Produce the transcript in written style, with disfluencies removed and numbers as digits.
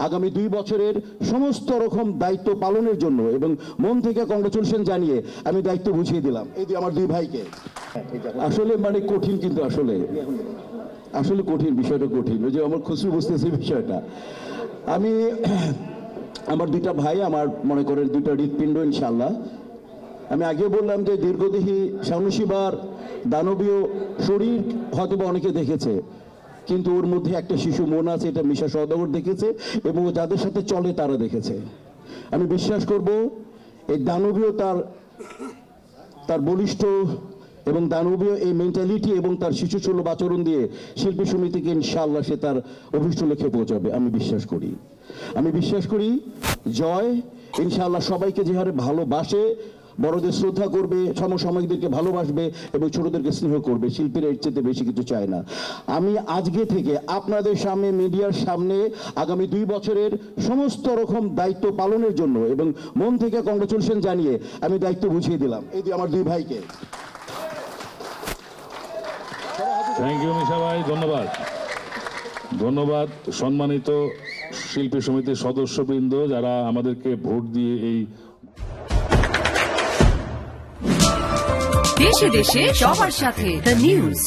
আগামী 2 বছরের সমস্ত রকম দায়িত্ব পালনের জন্য এবং মন থেকে কংগ্রেচুলেশন জানিয়ে আমি দায়িত্ব বুঝিয়ে দিলাম এই যে আমার 2 ভাইকে। আসলে মানে কঠিন, কিন্তু আসলে কঠিন, বিষয়টা কঠিন। ওই যে আমার খুশি বুঝতেছি বিষয়টা। আমি আমার 2টা ভাই, আমার মনে করেন 2টা হৃৎপিণ্ড ইনশাআল্লাহ। আমি আগে বললাম যে দীর্ঘদেহী সানুশিবার দানবীয় শরীর হয়তো অনেকে দেখেছে, কিন্তু ওর মধ্যে একটা শিশু মন আছে, এটা মিশা সওদাগর দেখেছে এবং যাদের সাথে চলে তারা দেখেছে। আমি বিশ্বাস করব এই দানবীয় তার বলিষ্ঠ এবং দানবীয় এই মেন্টালিটি এবং তার শিশুসুলভ আচরণ দিয়ে শিল্পী সমিতিকে ইনশাআল্লাহ সে তার অভিষ্ট লক্ষ্যে পৌঁছাবে। আমি বিশ্বাস করি জয় ইনশাআল্লাহ সবাইকে যে হারে ভালোবাসে, বড়দের শ্রদ্ধা করবে, সমসাময়িকদেরকে ভালোবাসবে এবং ছোটদেরকে স্নেহ করবে। শিল্পীরা এর চেয়ে বেশি কিছু চায় না। আমি আজকে থেকে আপনাদের সামনে, মিডিয়ার সামনে আগামী 2 বছরের সমস্ত রকম দায়িত্ব পালনের জন্য এবং মন থেকে কংগ্রেচুলেশন জানিয়ে আমি দায়িত্ব বুঝিয়ে দিলাম এই যে আমার 2 ভাইকে। থ্যাংক ইউ মিশা ভাই, ধন্যবাদ সম্মানিত শিল্পী সমিতির সদস্যবৃন্দ যারা আমাদেরকে ভোট দিয়ে এই দেশে দেশে সবার সাথে দ্য নিউজ।